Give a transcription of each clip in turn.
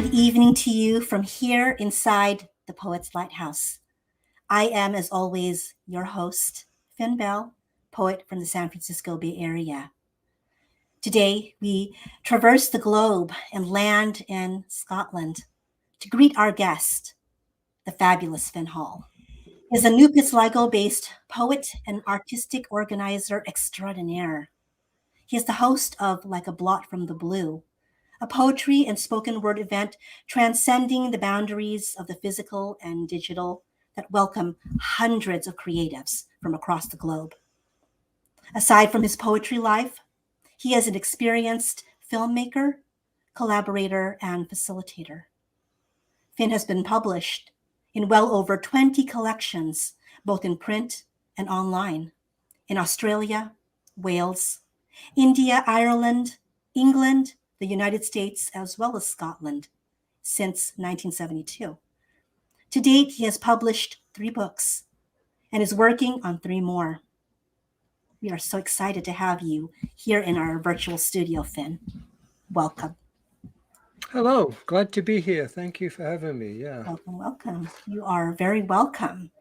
Good evening to you from here inside the Poet's Lighthouse. I am, as always, your host, Finn Bell, poet from the San Francisco Bay Area. Today, we traverse the globe and land in Scotland to greet our guest, the fabulous Finn Hall. He is a New Pitsligo-based poet and artistic organizer extraordinaire. He is the host of Like a Blot from the Blue, a poetry and spoken word event transcending the boundaries of the physical and digital that welcome hundreds of creatives from across the globe. Aside from his poetry life, he is an experienced filmmaker, collaborator, and facilitator. Finn has been published in well over 20 collections, both in print and online, in Australia, Wales, India, Ireland, England, the United States, as well as Scotland, since 1972. To date, he has published 3 books and is working on 3 more. We are so excited to have you here in our virtual studio, Finn. Welcome. Hello, glad to be here. Thank you for having me. Yeah. Welcome, welcome. You are very welcome.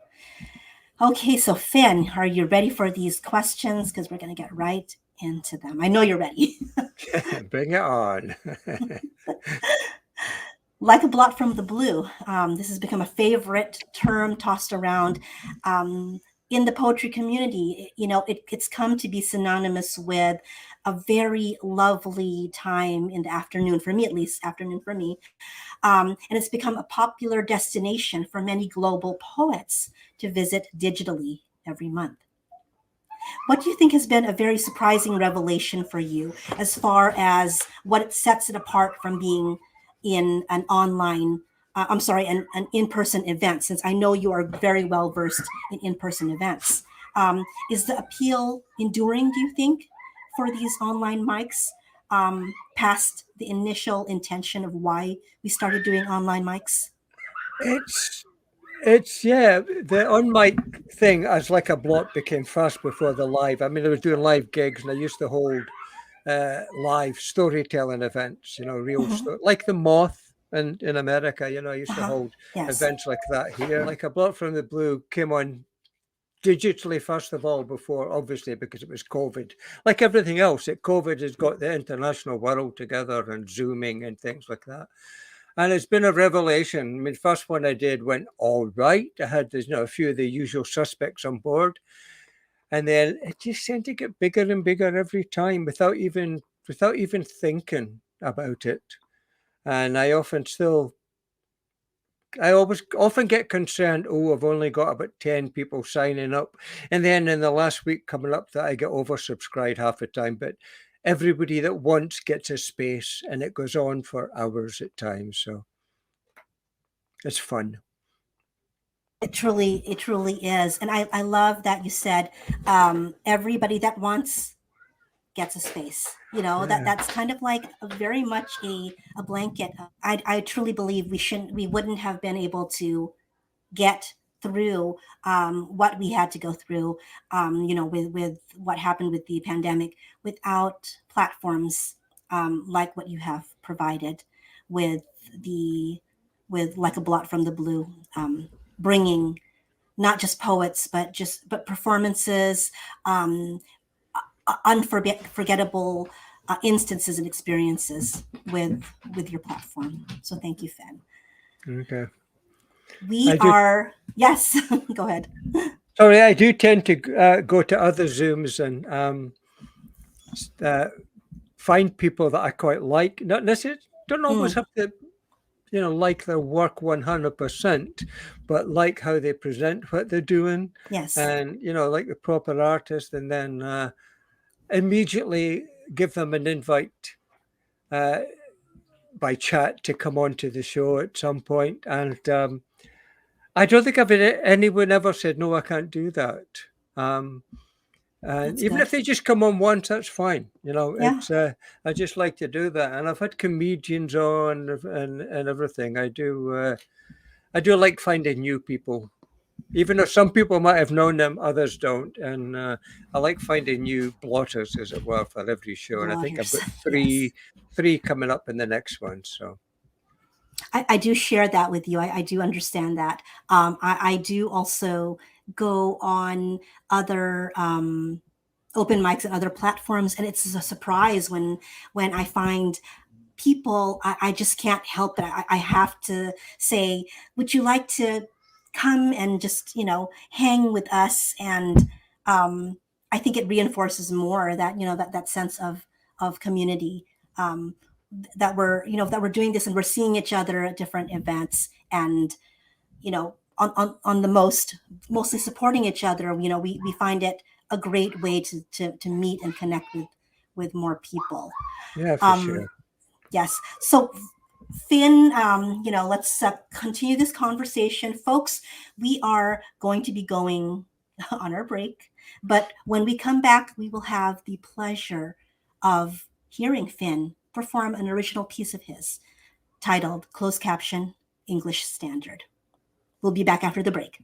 Okay, so Finn, are you ready for these questions? Because we're going to get right into them. I know you're ready. Bring it on. Like a Blot from the Blue. This has become a favorite term tossed around in the poetry community. You know, it's come to be synonymous with a very lovely time in the afternoon, for me at least, afternoon for me. And it's become a popular destination for many global poets to visit digitally every month. What do you think has been a very surprising revelation for you as far as what it sets it apart from being in an online, an in-person event, since I know you are very well versed in in-person events? Is the appeal enduring, do you think, for these online mics past the initial intention of why we started doing online mics? It's yeah, the on mic thing as like a blot became fast before the live. I mean, I was doing live gigs and I used to hold live storytelling events, Mhm. like the Moth in America, I used to Uh-huh. hold Yes. events like that here. Like a blot from the blue came on digitally first of all before, obviously, because it was COVID. Like everything else, COVID has got the international world together and zooming and things like that. And it's been a revelation. I mean, first one I did went all right. I had a few of the usual suspects on board, and then it just seemed to get bigger and bigger every time without even thinking about it. And I always often get concerned. Oh, I've only got about 10 people signing up, and then in the last week coming up, that I get oversubscribed half the time. But everybody that wants gets a space, and it goes on for hours at times. So it's fun. It truly is. And I love that you said everybody that wants gets a space. You know, Yeah. that's kind of like very much a blanket. I truly believe we wouldn't have been able to get through what we had to go through, with what happened with the pandemic without platforms like what you have provided with the with like a blot from the blue, bringing not just poets but performances, um, unforgettable instances and experiences with your platform. So thank you, Fen. Okay. We I do. are, yes. Go ahead. Sorry, I do tend to go to other Zooms and uh, find people that I quite like. Not necessarily, don't always Mm, have to, like their work 100%, but like how they present what they're doing, yes. and like the proper artist, and then immediately give them an invite uh, by chat to come on to the show at some point. And I don't think anyone ever said no, I can't do that. Um, And That's even good. if they just come on once, that's fine. Yeah. I just like to do that. And I've had comedians on and everything. I do like finding new people, even though some people might have known them, others don't. And I like finding new blotters, as it were, for every show. And I think I've Blotters. got Yes. three coming up in the next one. So I do share that with you. I do understand that. I do also go on other open mics and other platforms, and it's a surprise when I find people. I just can't help it. I have to say, would you like to come and just hang with us? And um, I think it reinforces more that that sense of community. Um, that we're doing this and we're seeing each other at different events, and on the mostly supporting each other. We find it a great way to meet and connect with more people. Yeah, for um sure. yes. So Finn, let's continue this conversation, folks. We are going to be going on our break, but when we come back, we will have the pleasure of hearing Finn perform an original piece of his titled Closed Caption English Standard. We'll be back after the break.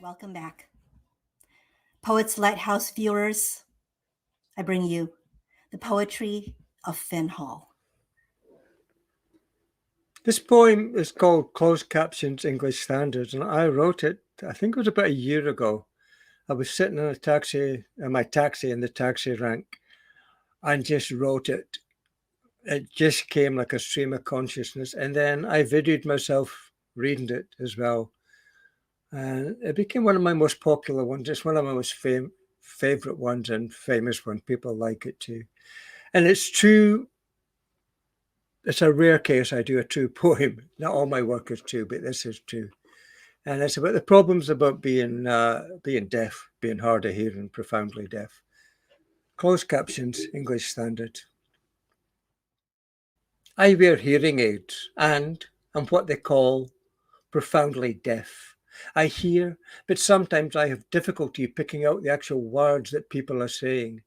Welcome back. Poets Lighthouse viewers, I bring you the poetry of Finn Hall. This poem is called Closed Captions English Standards, and I wrote it, I think it was about a year ago. I was sitting in my taxi in the taxi rank, and just wrote it. It just came like a stream of consciousness. And then I videoed myself reading it as well. And it became one of my most popular ones. It's one of my most favorite ones and famous one. People like it too. And it's true. It's a rare case I do a true poem. Not all my work is true, but this is true. And it's about the problems about being deaf, being hard of hearing, profoundly deaf. Closed captions, English Standard. I wear hearing aids and am what they call profoundly deaf. I hear, but sometimes I have difficulty picking out the actual words that people are saying.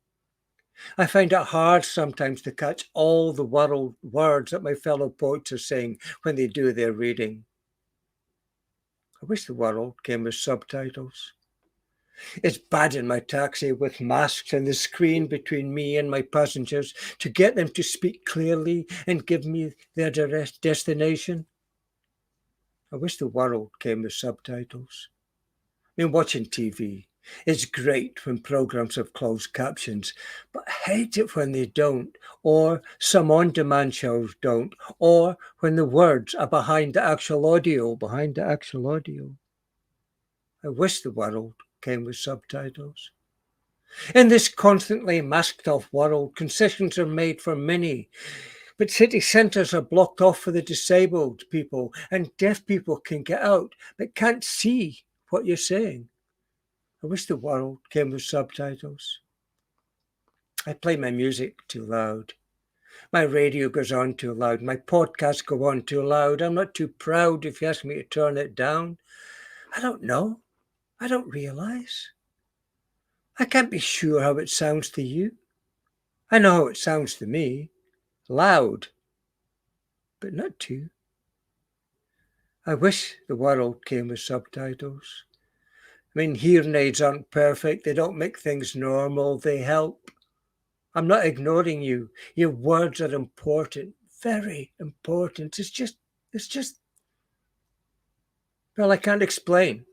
I find it hard sometimes to catch all the words that my fellow poets are saying when they do their reading. I wish the world came with subtitles. It's bad in my taxi with masks and the screen between me and my passengers to get them to speak clearly and give me their destination. I wish the world came with subtitles. I mean, watching TV is great when programs have closed captions, but I hate it when they don't, or some on-demand shows don't, or when the words are behind the actual audio. I wish the world came with subtitles. In this constantly masked off world, concessions are made for many, but city centres are blocked off for the disabled people, and deaf people can get out but can't see what you're saying. I wish the world came with subtitles. I play my music too loud. My radio goes on too loud. My podcasts go on too loud. I'm not too proud if you ask me to turn it down. I don't know. I don't realise. I can't be sure how it sounds to you. I know how it sounds to me. Loud, but not too. I wish the world came with subtitles. I mean, hearing aids aren't perfect. They don't make things normal. They help. I'm not ignoring you. Your words are important, very important. It's just, well, I can't explain,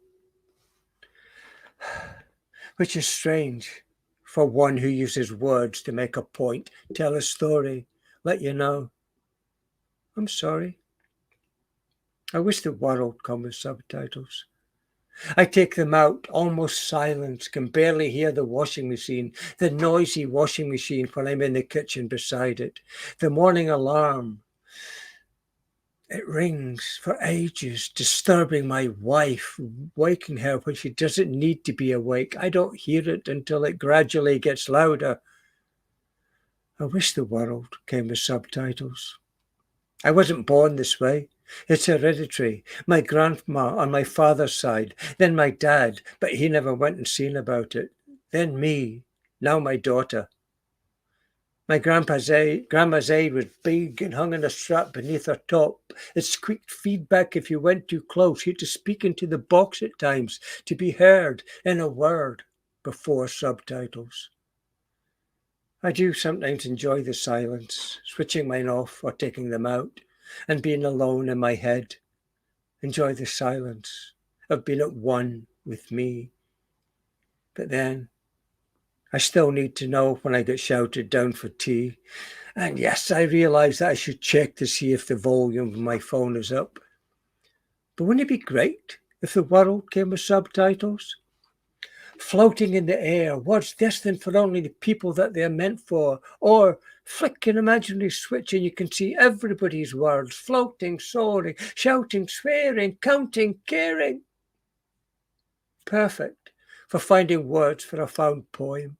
which is strange for one who uses words to make a point, tell a story, let you know. I'm sorry. I wish the world come with subtitles. I take them out, almost silent, can barely hear the washing machine, the noisy washing machine when I'm in the kitchen beside it, the morning alarm. It rings for ages, disturbing my wife, waking her when she doesn't need to be awake. I don't hear it until it gradually gets louder. I wish the world came with subtitles. I wasn't born this way. It's hereditary. My grandma on my father's side, then my dad, but he never went and seen about it. Then me, now my daughter. My grandma's aid was big and hung in a strap beneath her top. It squeaked feedback if you went too close. You had to speak into the box at times to be heard in a word before subtitles. I do sometimes enjoy the silence, switching mine off or taking them out, and being alone in my head. Enjoy the silence of being at one with me. But then I still need to know when I get shouted down for tea. And yes, I realise that I should check to see if the volume of my phone is up. But wouldn't it be great if the world came with subtitles? Floating in the air, words destined for only the people that they are meant for, or flick an imaginary switch and you can see everybody's words, floating, soaring, shouting, swearing, counting, caring. Perfect for finding words for a found poem.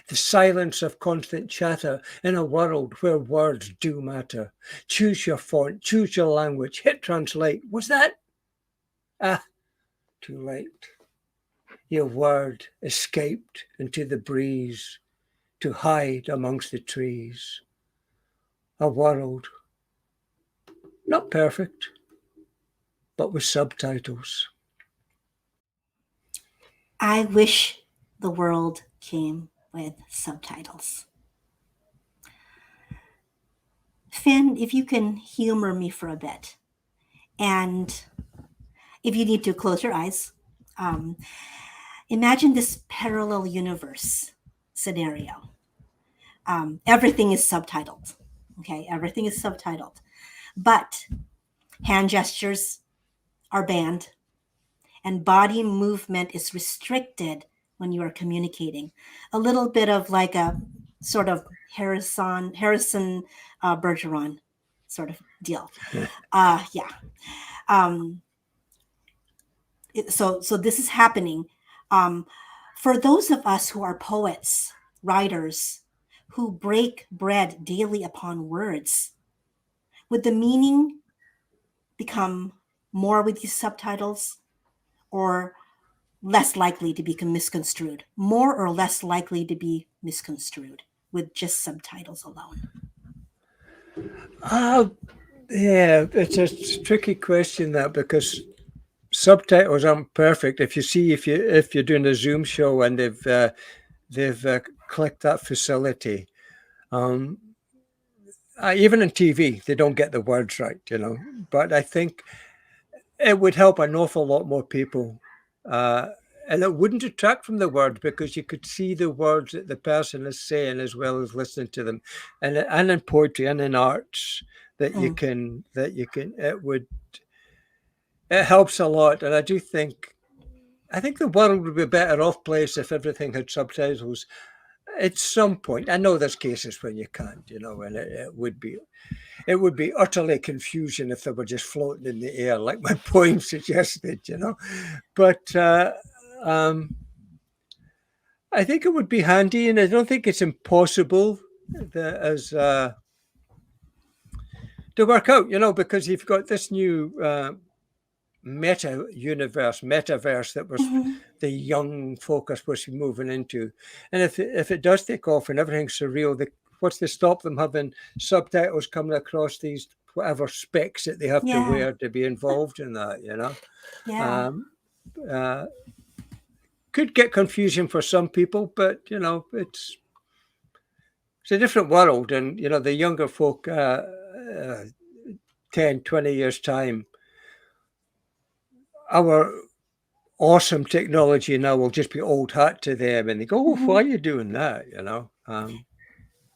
The silence of constant chatter in a world where words do matter. Choose your font, choose your language, hit translate. Was that? Too late. Your word escaped into the breeze to hide amongst the trees. A world, not perfect, but with subtitles. I wish the world came with subtitles. Finn, if you can humor me for a bit, and if you need to close your eyes, um, imagine this parallel universe scenario. Everything is subtitled. Okay, everything is subtitled, but hand gestures are banned, and body movement is restricted when you are communicating. A little bit of like a sort of Harrison Bergeron sort of deal. Yeah. Um, so this is happening. Um, for those of us who are poets, writers, who break bread daily upon words, would the meaning become more with these subtitles, or less likely to be misconstrued? More or less likely to be misconstrued with just subtitles alone? Uh, yeah, it's a tricky question that because subtitles aren't perfect. If you see if you're doing a Zoom show and they've clicked that facility, um, even in TV they don't get the words right, you know. But I think it would help an awful lot more people. Uh, and it wouldn't detract from the word because you could see the words that the person is saying as well as listening to them, and in poetry and in arts Mm. it helps a lot. And I think the world would be a better off place if everything had subtitles at some point. I know there's cases when you can't, you know, and it would be utterly confusion if they were just floating in the air, like my poem suggested, you know. But um, I think it would be handy, and I don't think it's impossible as to work out, you know, because you've got this new metaverse that was Mhm. the young folk are supposed to be moving into, and if it does take off and everything's surreal, what's to stop them having subtitles coming across these whatever specs that they have to Yeah, wear to be involved in that, you know? yeah, Um, uh, could get confusing for some people, but you know, it's a different world, and you know, the younger folk, 10, 20 years time, our awesome technology now will just be old hat to them, and they go, "Oh, why mhm. are you doing that?" You know.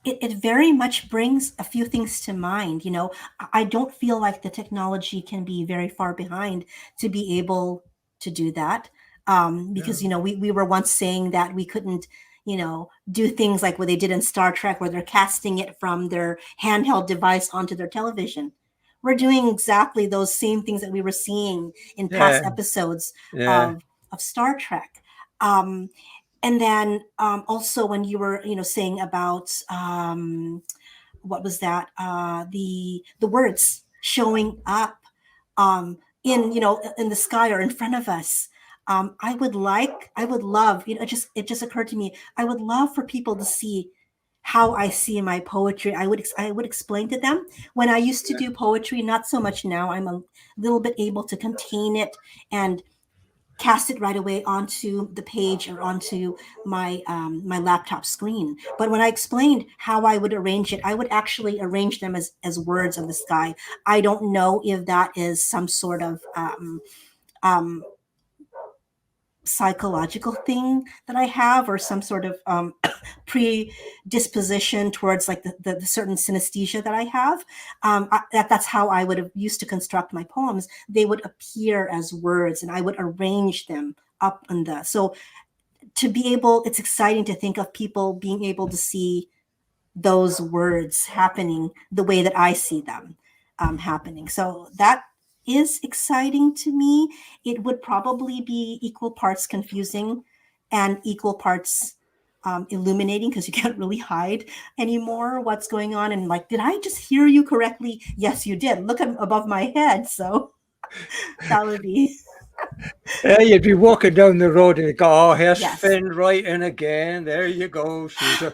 It very much brings a few things to mind. You know, I don't feel like the technology can be very far behind to be able to do that. Yeah. Because, you know, we were once saying that we couldn't, you know, do things like what they did in Star Trek, where they're casting it from their handheld device onto their television. we're doing exactly those same things that we were seeing in past Yeah, episodes yeah. of Star Trek. Um, and then also when you were, saying about what was that? The words showing up in in the sky or in front of us. I would love, it just occurred to me. I would love for people to see how I see my poetry. I would explain to them when I used to do poetry. Not so much now. I'm a little bit able to contain it and cast it right away onto the page or onto my laptop screen. But when I explained how I would arrange it, I would actually arrange them as words of the sky. I don't know if that is some sort of um, psychological thing that I have, or some sort of predisposition towards like the certain synesthesia that I have. That's how I would have used to construct my poems. They would appear as words, and I would arrange them up on the. So to be able, it's exciting to think of people being able to see those words happening the way that I see them happening. So that is exciting to me. It would probably be equal parts confusing and equal parts illuminating, because you can't really hide anymore what's going on. And like, did I just hear you correctly? Yes, you did. Look above my head. So that would be, Yeah, you'd be walking down the road and you go, oh, here's yes. Finn writing again. There you go, Susan.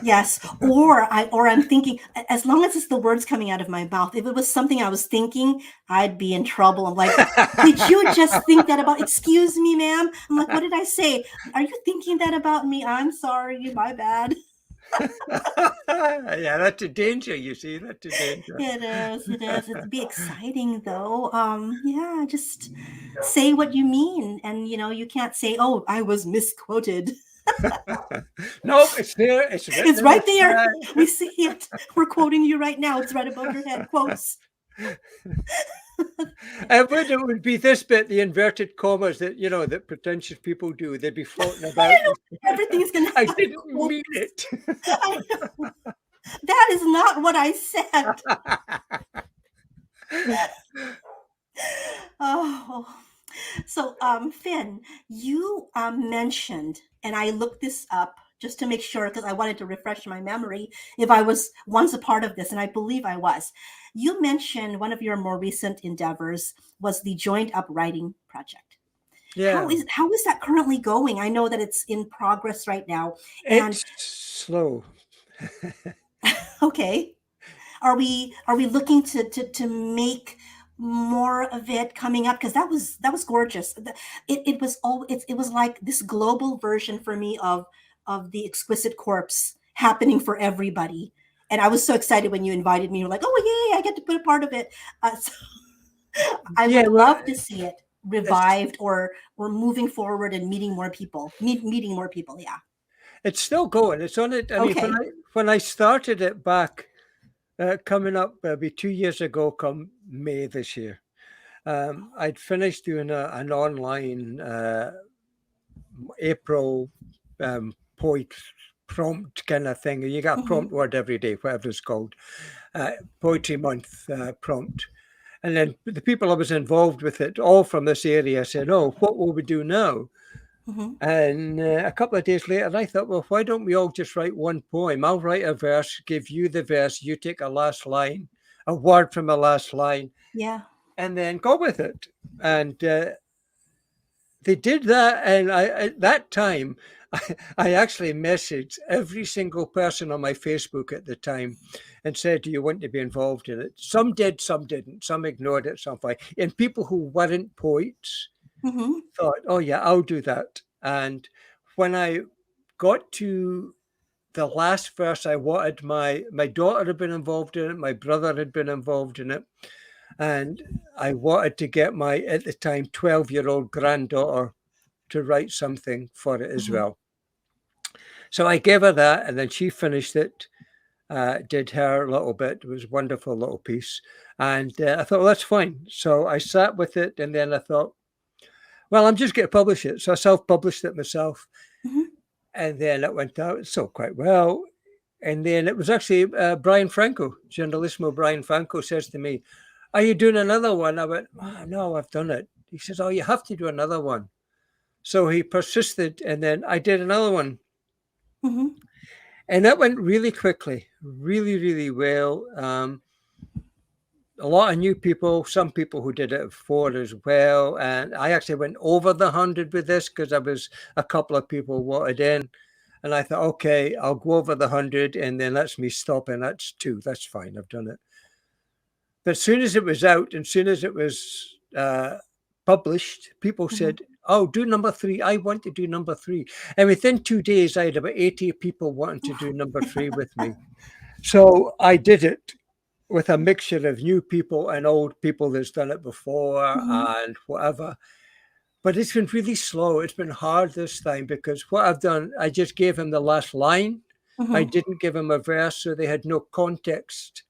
Yes, or I'm thinking, as long as it's the words coming out of my mouth. If it was something I was thinking, I'd be in trouble. I'm like, did you just think that about? Excuse me, ma'am. I'm like, what did I say? Are you thinking that about me? I'm sorry, my bad. Yeah, that's a danger, you see. That's a danger. It is. It is. It'd be exciting though. Yeah, just say what you mean, and you can't say, "Oh, I was misquoted." Nope, it's there. It's written It's in the right there. sky. We see it. We're quoting you right now. It's right above your head. Quotes. It would be this bit, the inverted commas that, that pretentious people do. They'd be floating about. Everything's gonna I have didn't quotes. mean it. I know. That is not what I said. Oh, so Finn, you mentioned, and I looked this up just to make sure because I wanted to refresh my memory if I was once a part of this, and I believe I was. You mentioned one of your more recent endeavors was the joined up writing project. Yeah, How is that currently going? I know that it's in progress right now, and it's slow. okay, are we looking to make more of it coming up, because that was gorgeous. It was all it was like this global version for me of the exquisite corpse happening for everybody, and I was so excited when you invited me. You're like, oh yay, I get to put a part of it. So I Yeah, would well, love to see it it's revived, or moving forward and meeting more people, meeting more people. Yeah. it's still going. It's on it. I mean, Okay. when I started it back, coming up, be 2 years ago, come May this year, I'd finished doing an online April poet prompt kind of thing. You got a Mm-hmm. prompt word every day, whatever it's called, poetry month prompt. And then the people I was involved with it, all from this area, said, "Oh, what will we do now?" Mm-hmm. And a couple of days later, I thought, well, why don't we all just write one poem? I'll write a verse, give you the verse, you take a last line, a word from a last line, Yeah. and then go with it. And they did that, and at that time, I actually messaged every single person on my Facebook at the time and said, "Do you want to be involved in it?" Some did, some didn't. Some ignored it, some fine. And people who weren't poets Mm-hmm. thought, "Oh yeah, I'll do that." And when I got to the last verse, I wanted my daughter had been involved in it, my brother had been involved in it, and I wanted to get my at the time 12-year-old granddaughter to write something for it as Mm-hmm. well. So I gave her that, and then she finished it. Did her little bit. It was a wonderful little piece, and I thought, well, that's fine. So I sat with it, and then I thought, well, I'm just going to publish it. So I self-published it myself, Mm-hmm. and then it went out. It sold quite well. And then it was actually Brian Franco, Generalissimo Brian Franco says to me, "Are you doing another one?" I went, "Oh, no, I've done it." He says, "Oh, you have to do another one." So he persisted, and then I did another one. Mm-hmm. And that went really quickly, really, really well. A lot of new people, some people who did it before as well. And I actually went over the 100 with this because I was a couple of people wanted in. And I thought, okay, I'll go over the 100 and then that's me stop. And that's two. That's fine. I've done it. But as soon as it was out and as soon as it was published, people Mm-hmm. said, "Oh, do number three. I want to do number three." And within 2 days, I had about 80 people wanting to do number three with me. So I did it with a mixture of new people and old people that's done it before Mm-hmm. and whatever. But it's been really slow. It's been hard this time because what I've done, I just gave him the last line. I Mm-hmm. didn't give him a verse, so they had no context.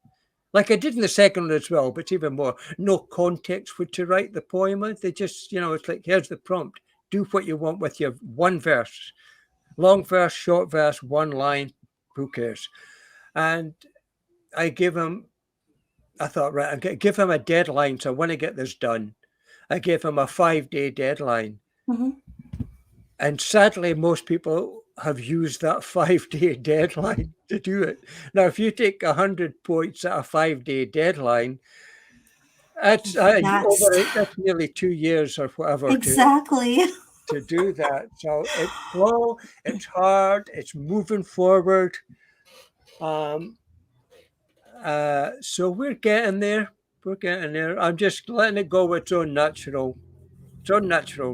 Like I did in the second one as well, but even more, no context for to write the poem with. They just, it's like, here's the prompt. Do what you want with your one verse. Long verse, short verse, one line, who cares? And I gave him I thought, right, I'm going to give him a deadline. So I want to get this done. I gave him a 5-day deadline. Mm-hmm. And sadly, most people have used that 5-day deadline to do it. Now, if you take 100 points at a 5-day deadline, that's That's that's nearly 2 years or whatever exactly. to do that. So it's slow, it's hard, it's moving forward. Um, so we're getting there. We're getting there. I'm just letting it go with its own natural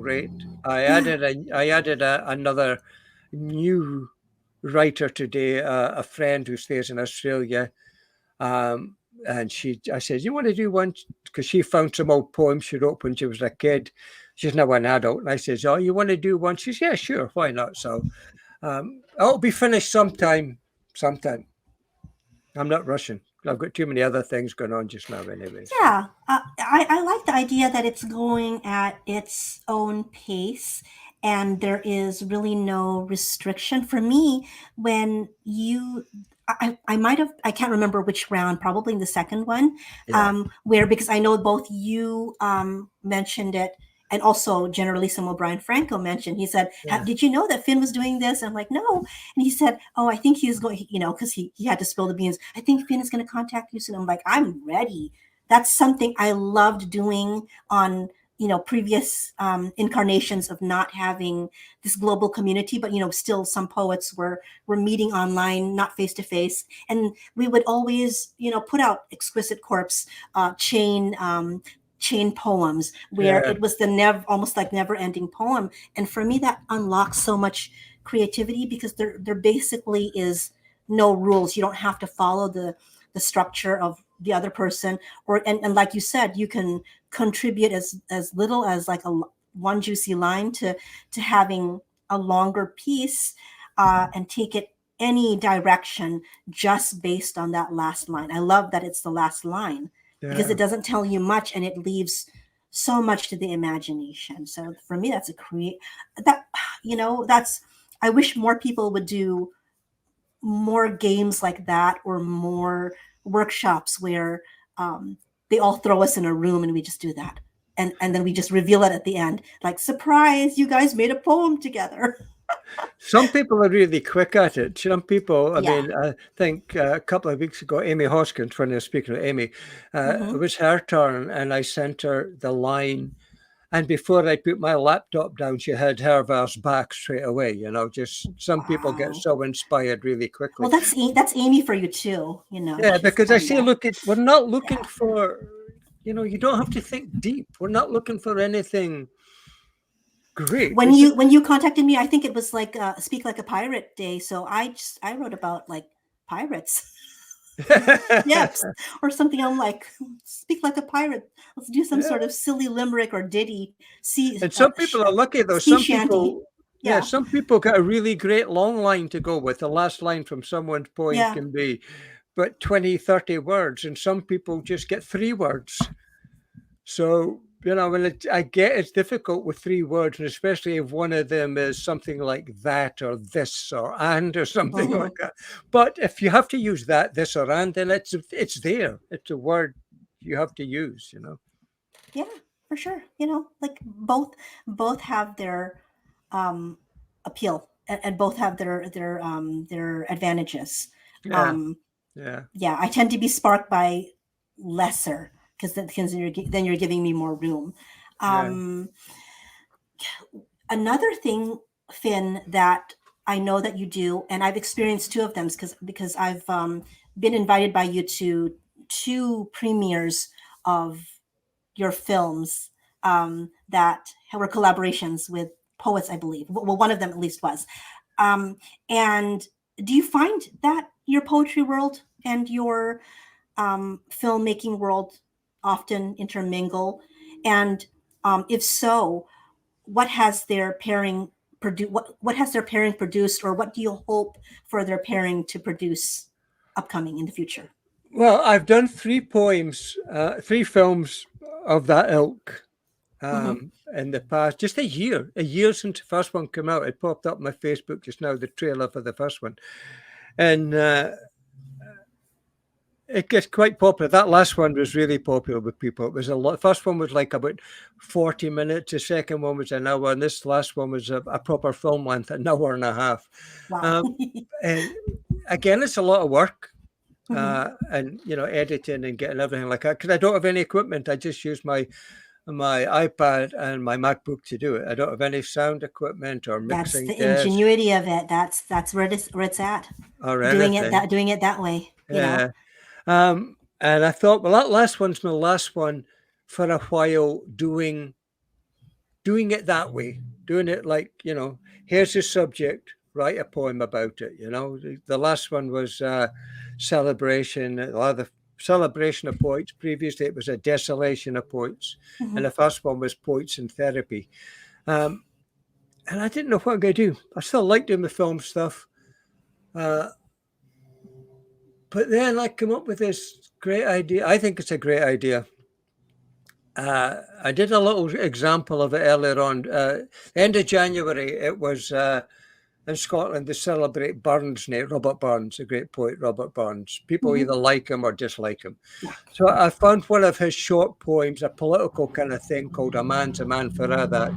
rate. Yeah. I added another new writer today, a friend who stays in Australia. Um, and I said, "You want to do one?" Because she found some old poems she wrote when she was a kid. She's now an adult. And I says, "Oh, you want to do one?" She says, "Yeah, sure. Why not?" So it'll be finished sometime. Sometime. I'm not rushing. I've got too many other things going on just now, anyway. So Yeah, I like the idea that it's going at its own pace and there is really no restriction. For me, when I might have, I can't remember which round, probably in the second one, yeah, where, because I know both you mentioned it and also Generalissimo Brian Franco mentioned, he said, yeah, Did you know that Finn was doing this?" I'm like, "No." And he said, "Oh, I think he's going," because he had to spill the beans. "I think Finn is going to contact you soon." I'm like, "I'm ready." That's something I loved doing on previous incarnations of not having this global community, but still some poets were meeting online, not face to face, and we would always put out Exquisite Corpse chain poems where yeah, it was almost like never ending poem. And for me, that unlocks so much creativity because there basically is no rules. You don't have to follow the structure of the other person, and like you said, you can contribute as little as like one juicy line to having a longer piece, and take it any direction just based on that last line. I love that it's the last line because yeah. it doesn't tell you much and it leaves so much to the imagination. So for me, that's a create that that's I wish more people would do more games like that or more workshops where um, they all throw us in a room and we just do that. And then we just reveal it at the end, like, surprise, you guys made a poem together. Some people are really quick at it. Some people, I Yeah. mean, I think a couple of weeks ago, Amy Hoskins, when I was speaking to Amy, it Hmm. was her turn, and I sent her the line. And before I put my laptop down, she had her verse back straight away. Just some people get Wow. so inspired really quickly. Well, that's Amy for you too. Yeah, She's because I kind say, of, we're not looking yeah. for, you don't have to think deep. We're not looking for anything great. When It's just, you contacted me, I think it was like Speak Like a Pirate Day. So I wrote about like pirates. Ships or something. I'm like, speak like a pirate. Let's do some yeah. sort of silly limerick or ditty, And some people are lucky though. sea Some shanty. people, yeah, Yeah, some people got a really great long line to go with. The last line from someone's poem yeah. can be but 20, 30 words, and some people just get 3 words. So when I get it's difficult with 3 words, and especially if one of them is something like that or this or and or something like that. But if you have to use that, this or and, then it's there. It's a word you have to use. Yeah, for sure. Like both have their um, appeal, and both have their advantages. Yeah, Um, yeah, yeah, I tend to be sparked by lesser, because then you're giving me more room. yeah. Um, Another thing, Finn, that I know that you do, and I've experienced two of them, because I've been invited by you to two premieres of your films, that were collaborations with poets, I believe. Well, one of them at least was. Um, and do you find that your poetry world and your filmmaking world often intermingle? And if so, what has their pairing what has their pairing produced, or what do you hope for their pairing to produce upcoming in the future? Well, I've done 3 films of that ilk Mm-hmm. in the past, just a year since the first one came out. It popped up on my Facebook just now, the trailer for the first one. And it gets quite popular. That last one was really popular with people. It was a lot. First one was like about 40 minutes. The second one was an hour. And this last one was a proper film length, an hour and a half. Wow. Um, and again, it's a lot of work. Mm-hmm. And editing and getting everything like that, because I don't have any equipment. I just use my iPad and my MacBook to do it. I don't have any sound equipment or That's mixing the desk ingenuity of it. That's where it's at. or Doing it anything. that way. Yeah. And I thought, well, that last one's my last one for a while, doing it that way, doing it like, here's the subject, write a poem about it. The last one was celebration, the celebration of poets. Previously, it was a desolation of poets, Mm-hmm. and the first one was poets in therapy. Um, and I didn't know what I'm going to do. I still like doing the film stuff. Uh, but then I come up with this great idea. I think it's a great idea. I did a little example of it earlier on. End of January, it was in Scotland, they celebrate Burns' name, Robert Burns, a great poet, Robert Burns. People Mm-hmm. either like him or dislike him. Yeah. So I found one of his short poems, a political kind of thing called A Man's a Man for a' That.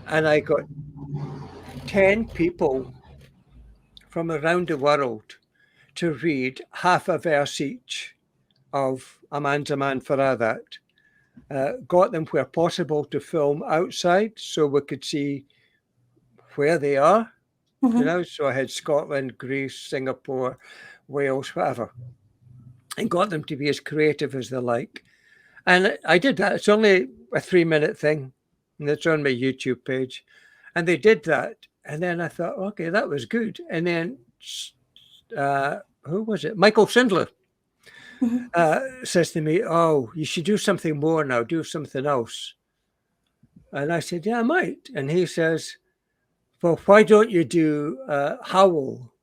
And I got 10 people from around the world to read half a verse each of A Man's a Man for a' That. Got them where possible to film outside so we could see where they are. Mm-hmm. So I had Scotland, Greece, Singapore, Wales, whatever, and got them to be as creative as they like. And I did that. It's only a 3-minute thing, and it's on my YouTube page. And they did that. And then I thought, okay, that was good. And then who was it? Michael Sindler Mm-hmm. says to me, oh, you should do something more now, do something else. And I said, yeah, I might. And he says, well, why don't you do Howl,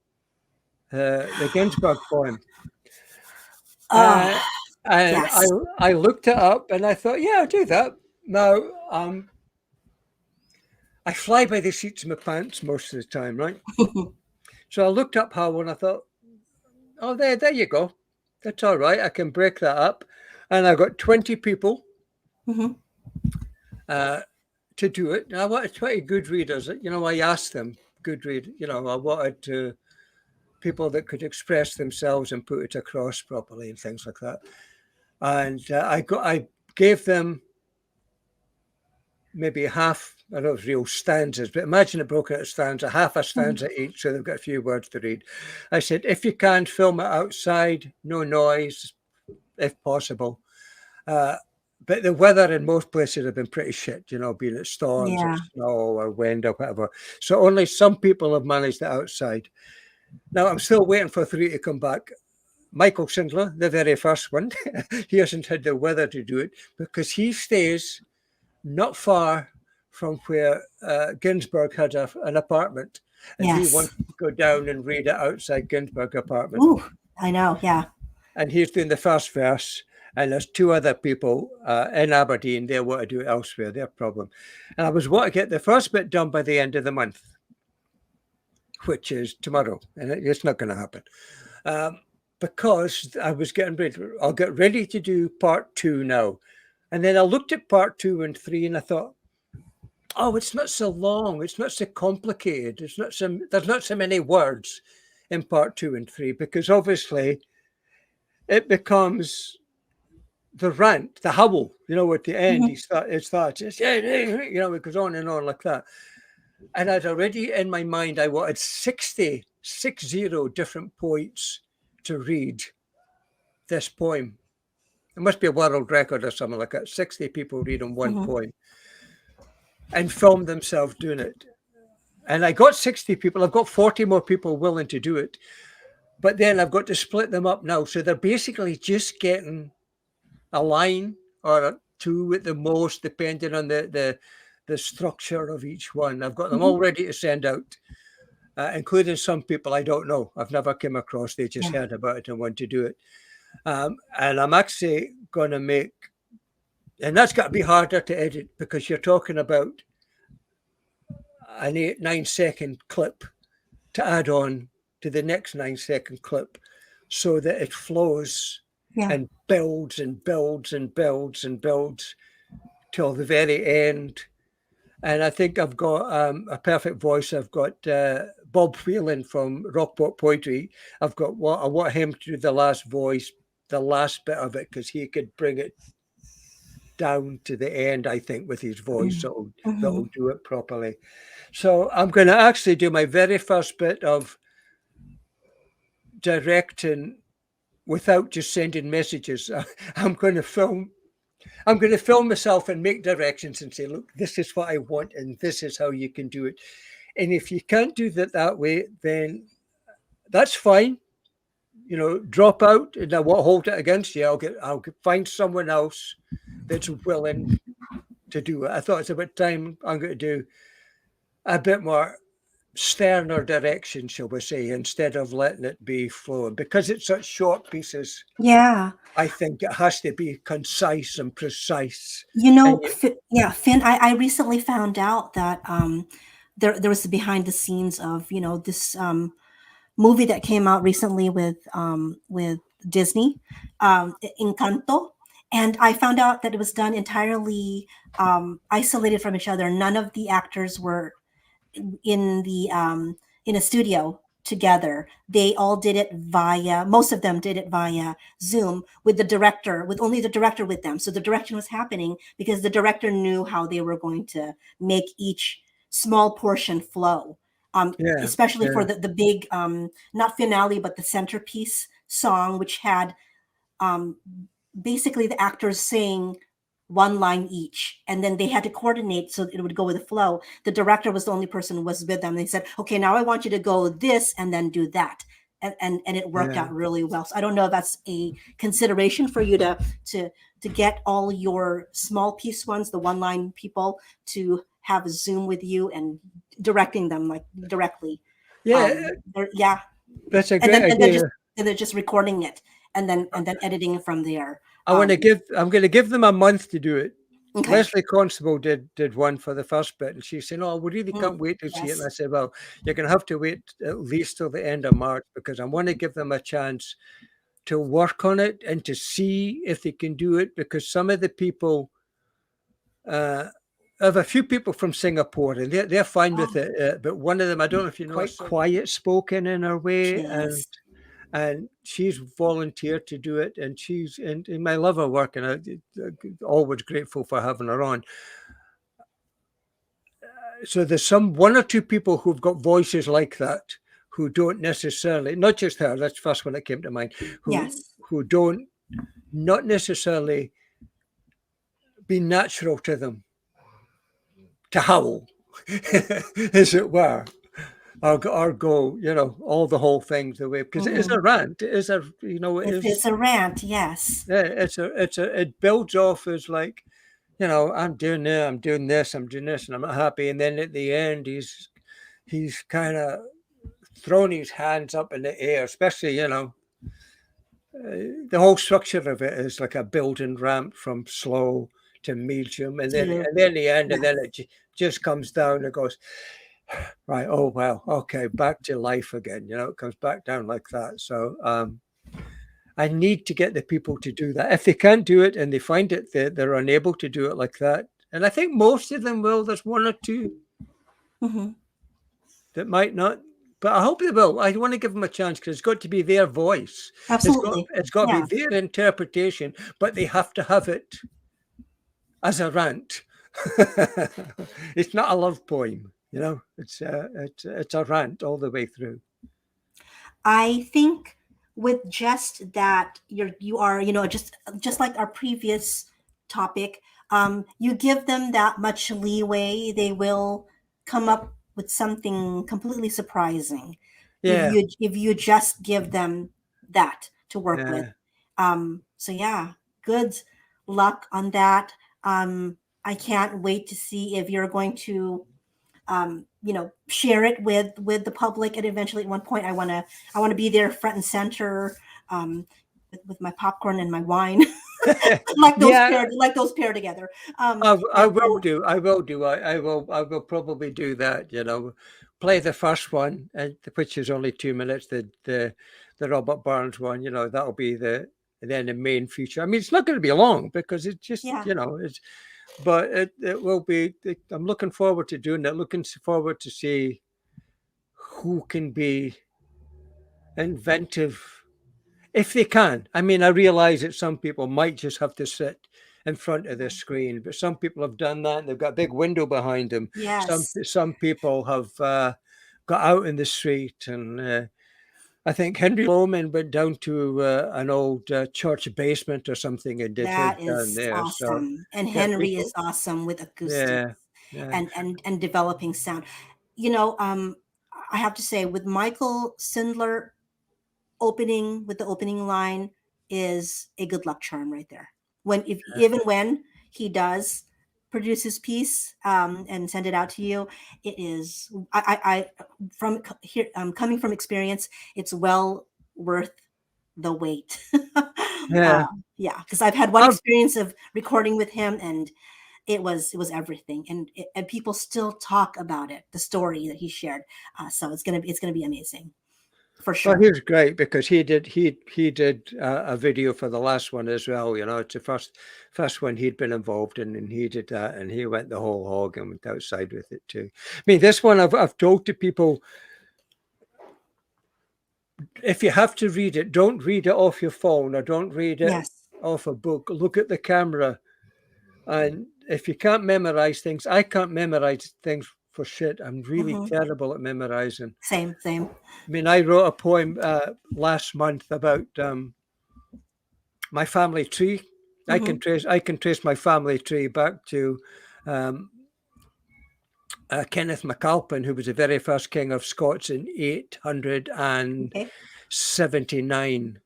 the Ginsberg poem? Oh, Uh, and I, yes. I looked it up and I thought, yeah, I'll do that. Now, I fly by the seats of my pants most of the time, right? So I looked up Howl and I thought, oh, there you go. That's all right. I can break that up. And I got 20 people Mm-hmm. To do it. And I wanted 20 good readers. I asked them, good read. I wanted people that could express themselves and put it across properly and things like that. And I gave them maybe half, I don't know if it's real stanzas, but imagine it broken into stanza, half a stanza each, so they've got a few words to read. I said, if you can, film it outside, no noise, if possible. But the weather in most places have been pretty shit, being it storms or Yeah. snow or wind or whatever. So only some people have managed it outside. Now, I'm still waiting for 3 to come back. Michael Sindler, the very first one, he hasn't had the weather to do it because he stays not far from where Ginsberg had an apartment, and he Yes. wanted to go down and read it outside Ginsberg apartment. Ooh, I know. Yeah. And he's doing the first verse, and there's two other people in Aberdeen. They want to do it elsewhere, their problem. And I was want to get the first bit done by the end of the month, which is tomorrow, and it's not going to happen. Because I was getting ready, I'll get ready to do part 2 now. And then I looked at part 2 and 3 and I thought, oh, it's not so long, it's not so complicated, there's not so many words in part 2 and 3, because obviously it becomes the rant, the howl, at the end. Mm-hmm. It starts, it goes on and on like that. And I'd already in my mind, I wanted 60 different points to read this poem. It must be a world record or something like that. 60 people reading one Mm-hmm. poem and film themselves doing it. And I got 60 people. I've got 40 more people willing to do it. But then I've got to split them up now. So they're basically just getting a line or two at the most, depending on the structure of each one. I've got them all ready to send out, including some people I don't know. I've never come across. They just heard about it and want to do it. And I'm actually going to make, and that's got to be harder to edit because you're talking about an 8-9 second clip to add on to the next 9 second clip so that it flows and builds and builds and builds and builds till the very end. And I think I've got a perfect voice. I've got Bob Whelan from Rockport Poetry. I want him to do the last voice, the last bit of it, because he could bring it down to the end, I think, with his voice. That'll do it properly. So I'm going to actually do my very first bit of directing without just sending messages. I'm going to film myself and make directions and say, look, this is what I want and this is how you can do it. And if you can't do that way, then that's fine. Drop out and I won't hold it against you. I'll find someone else that's willing to do it. I thought it's about time I'm going to do a bit more sterner direction, shall we say, instead of letting it be flowing. Because it's such short pieces, I think it has to be concise and precise. Finn, I recently found out that there was the behind the scenes of this movie that came out recently with Disney, Encanto, and I found out that it was done entirely isolated from each other. None of the actors were in a studio together. They all did it most of them did it via Zoom with only the director with them. So the direction was happening because the director knew how they were going to make each small portion flow. Especially for the big, not finale, but the centerpiece song, which had basically the actors saying one line each, and then they had to coordinate so it would go with the flow. The director was the only person who was with them. They said, okay, now I want you to go this and then do that. And it worked out really well. So I don't know if that's a consideration for you to get all your small piece ones, the one line people, to have a Zoom with you and directing them like directly. That's a great idea. And they're just recording it and then editing it from there. I'm going to give them a month to do it. Okay. Leslie Constable did one for the first bit, and she said, "Oh, we really can't wait to see it." And I said, "Well, you're going to have to wait at least till the end of March because I want to give them a chance to work on it and to see if they can do it. Because some of the people, I have a few people from Singapore, and they're fine with it. But one of them, I don't know if you know, quite quiet spoken in her way, and she's volunteered to do it, and she's and I love her work, and I'm always grateful for having her on. So there's one or two people who've got voices like that who don't necessarily, not just her, that's the first one that came to mind, who don't not necessarily be natural to them to howl, as it were. Or go, all the whole thing the way, because it is a rant. It is it's a rant, yes. Yeah, it builds off as like, I'm doing this, I'm doing this, I'm doing this, and I'm not happy. And then at the end, he's kind of thrown his hands up in the air, especially, the whole structure of it is like a building ramp from slow to medium, and then To the end, and yes. then it just comes down and goes right. Oh well, okay, back to life again. It comes back down like that. So I need to get the people to do that. If they can't do it and they find it they're unable to do it like that, and I think most of them will. There's one or two Hmm. that might not, but I hope they will. I want to give them a chance because it's got to be their voice. Absolutely. It's got to be Yeah. their interpretation, but they have to have it as a rant. It's not a love poem, it's a rant all the way through. I think with just that, you are, just like our previous topic, you give them that much leeway, they will come up with something completely surprising Yeah, if you just give them that to work with. yeah, So yeah, good luck on that. I can't wait to see if you're going to share it with the public, and eventually at one point I want to be there front and center, with my popcorn and my wine, yeah. like those pair together. I will And do. I will do. I will probably do that. Play the first one, which is only 2 minutes. The Robert Burns one. That'll be the main feature. I mean, it's not going to be long because it's just yeah, it's. But it will be. I'm looking forward to doing it. Looking forward to see who can be inventive if they can. I mean, I realize that some people might just have to sit in front of the screen, but some people have done that and they've got a big window behind them. yes, Some people have got out in the street, and I think Henry Loman went down to an old church basement or something and did his that down is there. So awesome, and get Henry is people, awesome with acoustics yeah, yeah, and developing sound. you know um I have to say, with Michael Sindler, opening with the opening line is a good luck charm right there. When if even when he does produce his piece, and send it out to you, it is, I from here, coming from experience, it's well worth the wait. yeah. Yeah, because I've had one I've, experience of recording with him, and it was everything, and people still talk about it, the story that he shared. So it's gonna be amazing for Well, sure. he was great because he did a video for the last one as well. It's the first one he'd been involved in, and he did that, and he went the whole hog and went outside with it too. I mean, this one I've told to people, if you have to read it, don't read it off your phone or don't read it Yes. off a book. Look at the camera, and if you can't memorize things, I can't memorize things for shit. I'm really Hmm. terrible at memorizing. Same, same. I mean, I wrote a poem last month about my family tree. Hmm. I can trace my family tree back to um, Kenneth MacAlpin, who was the very first king of Scots in Okay. 879.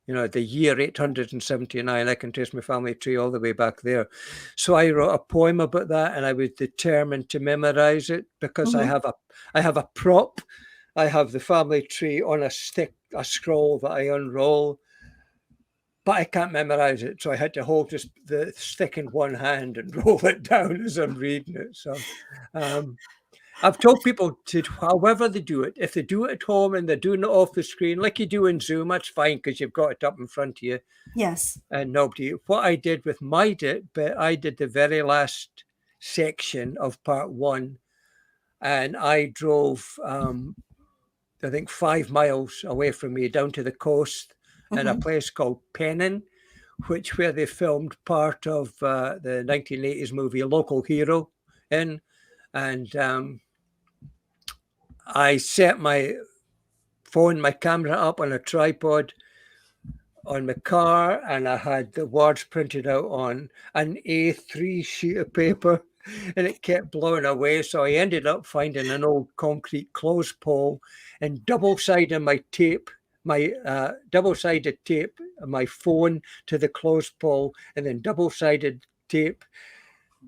The year 879. I can trace my family tree all the way back there. So I wrote a poem about that, and I was determined to memorize it because Hmm. I have a prop. I have the family tree on a stick, a scroll that I unroll, but I can't memorize it. So I had to hold the stick in one hand and roll it down as I'm reading it. So um, I've told people to, however they do it, if they do it at home and they're doing it off the screen, like you do in Zoom, that's fine because you've got it up in front of you Yes. and nobody. What I did with but I did the very last section of part one, and I drove, I think, 5 miles away from me down to the coast in a Hmm. place called Pennon, where they filmed part of the 1980s movie Local Hero in. And I set my camera up on a tripod on my car, and I had the words printed out on an A3 sheet of paper, and it kept blowing away. So I ended up finding an old concrete clothes pole and double-sided tape my phone to the clothes pole, and then double-sided tape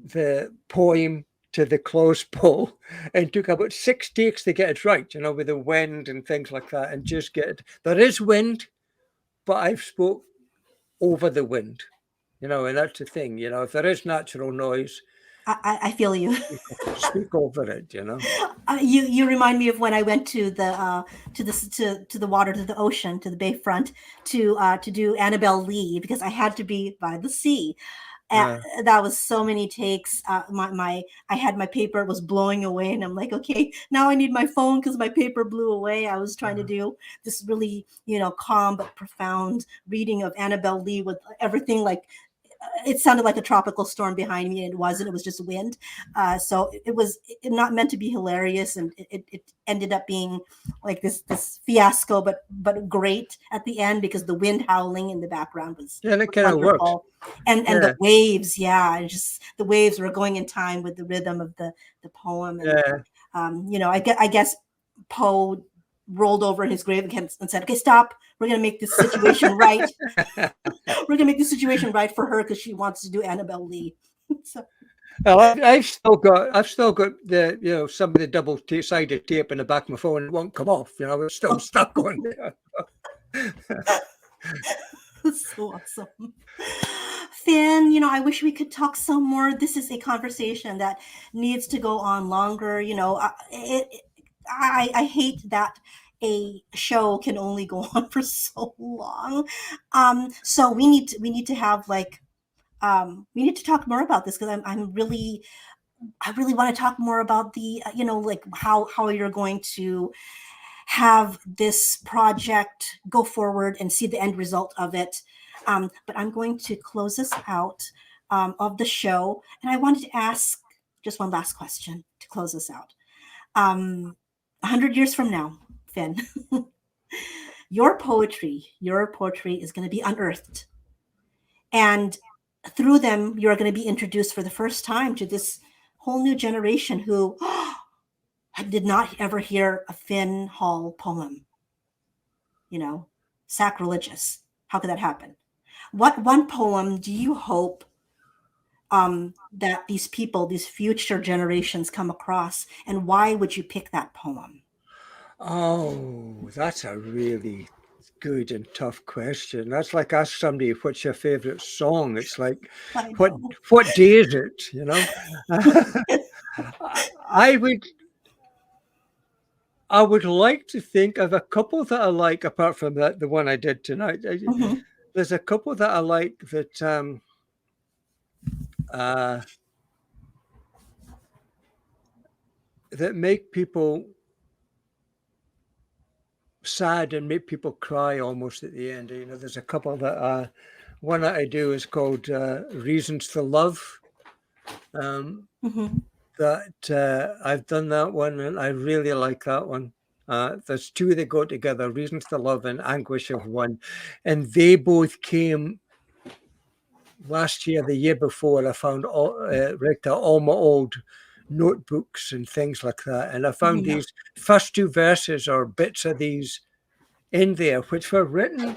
the poem to the clothes pole, and took about 6 takes to get it right, with the wind and things like that, and just get it. There is wind, but I've spoke over the wind, and that's the thing. If there is natural noise, I feel you. speak over it. You remind me of when I went to the water, to the ocean, to the bayfront to do Annabelle Lee, because I had to be by the sea. Uh, Uh, that was so many takes. My I had my paper, it was blowing away, and I'm like, okay, now I need my phone because my paper blew away. I was trying to do this really, calm but profound reading of Annabelle Lee with everything like it sounded like a tropical storm behind me, and it wasn't. It was just wind. So it was not meant to be hilarious, and it ended up being like this fiasco, but great at the end because the wind howling in the background yeah, and it was kind of works. wonderful, and the Yeah, waves, yeah, and just the waves were going in time with the rhythm of the poem, and yeah. I guess Poe rolled over in his grave again and said, "Okay, stop. We're gonna make this situation right." We're gonna make the situation right for her because she wants to do Annabelle Lee. So, Well, I've still got the some of the double-sided tape in the back of my phone. It won't come off. It's still stuck on there. that's so awesome. Finn, I wish we could talk some more. This is a conversation that needs to go on longer. I hate that a show can only go on for so long. So we need to have like we need to talk more about this because I really want to talk more about the like how you're going to have this project go forward and see the end result of it. But I'm going to close this out of the show, and I wanted to ask just one last question to close this out. 100 years from now, Finn, your poetry is going to be unearthed, and through them you're going to be introduced for the first time to this whole new generation who did not ever hear a Finn Hall poem. Sacrilegious. How could that happen? What one poem do you hope that these people, these future generations, come across, and why would you pick that poem? Oh, that's a really good and tough question. That's like ask somebody what's your favorite song. It's like, I what know. what day is it? I would I would like to think of a couple that I like apart from the one I did tonight. Mhm, There's a couple that I like uh, that make people sad and make people cry almost at the end. There's a couple that one that I do is called Reasons to Love. Um, mhm, that I've done that one and I really like that one. There's two that go together, Reasons to Love and Anguish of One. And they both came last year, the year before. I found read all my old notebooks and things like that. And I found mhm, these first two verses or bits of these in there, which were written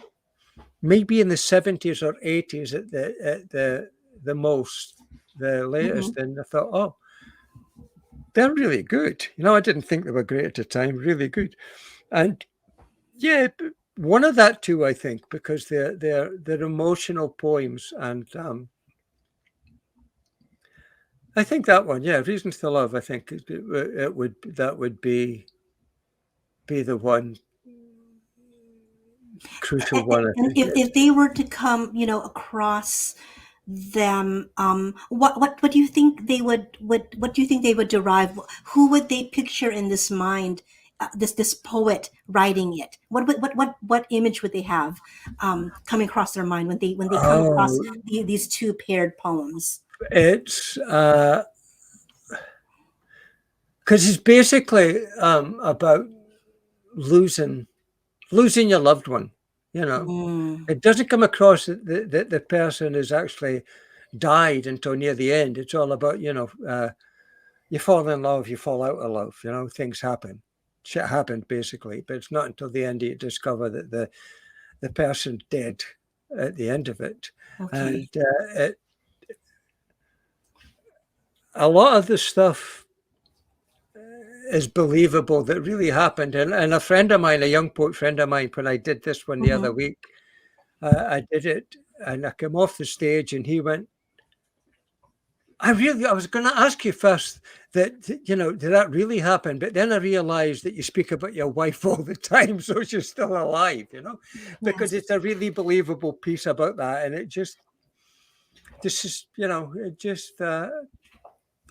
maybe in the 70s or 80s at the most, the mhm. latest. And I thought, oh, they're really good. I didn't think they were great at the time. Really good. And yeah, one of that too, I think, because they're emotional poems. And I think that one, yeah, Reasons to Love, I think it would that would be the one crucial one, I And think. if they were to come, across them, what do you think they would what do you think they would derive? Who would they picture in this mind? This poet writing it. What image would they have coming across their mind when they come across Oh, these two paired poems? it's because it's basically about losing losing your loved one. You know, Mm, it doesn't come across that the person has actually died until near the end. It's all about you fall in love, you fall out of love. Things happen, shit happened basically, but it's not until the end you discover that the person's dead at the end of it, and okay. a lot of the stuff is believable that really happened. And a friend of mine, a young poet friend of mine, when I did this one the other Mm-hmm. week, I did it, and I came off the stage, and he went, I was going to ask you first that, did that really happen? But then I realized that you speak about your wife all the time, so she's still alive, because Yes. it's a really believable piece about that. And this is,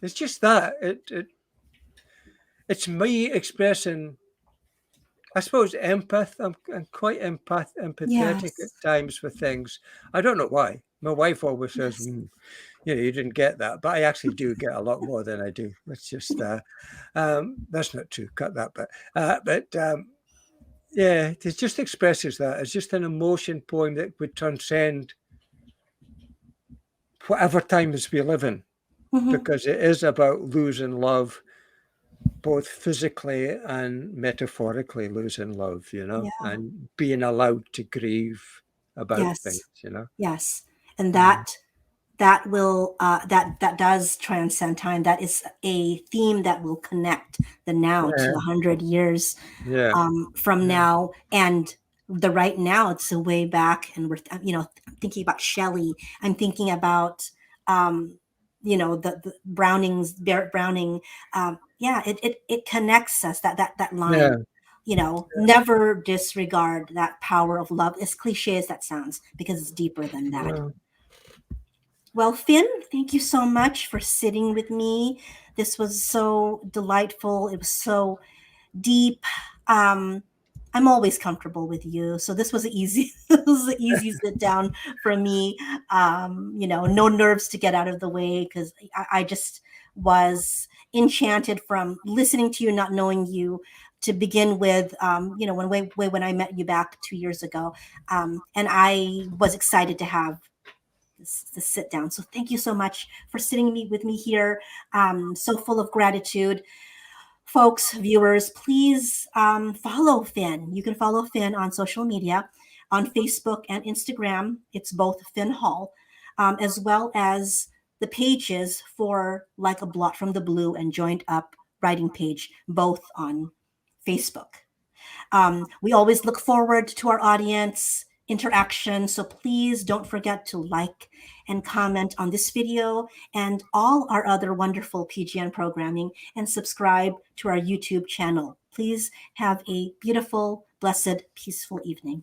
it's just that. It's me expressing, I suppose, empath. I'm quite empathetic at Yes. times with things. I don't know why. My wife always says, Yes. you didn't get that, but I actually do get a lot more than I do. It's just that's not true. Cut that bit. Yeah, it just expresses that. It's just an emotion poem that would transcend whatever times we live in, Hmm. because it is about losing love, both physically and metaphorically losing love, Yeah. and being allowed to grieve about Yes. things. Yes. And Um, that does transcend time. That is a theme that will connect the now to yeah, 100 years yeah, from yeah, now, and the right now. It's a way back, and we're I'm thinking about Shelley. I'm thinking about the Browning's Barrett Browning. Yeah, it connects us. That line. yeah, Never disregard that power of love, as cliche as that sounds, because it's deeper than that. yeah. Well, Finn, thank you so much for sitting with me. This was so delightful. It was so deep. Um, I'm always comfortable with you, so this was an easy, this was an easy sit down for me. No nerves to get out of the way, because I just was enchanted from listening to you, not knowing you to begin with. When I met you back 2 years ago, and I was excited to have this sit down. So thank you so much for sitting with me here. So full of gratitude. Folks, viewers, please follow Finn. You can follow Finn on social media, on Facebook and Instagram. It's both Finn Hall, as well as the pages for Like a Blot from the Blue and Joined Up writing page, both on Facebook. We always look forward to our audience interaction. So please don't forget to like and comment on this video and all our other wonderful PGN programming, and subscribe to our YouTube channel. Please have a beautiful, blessed, peaceful evening.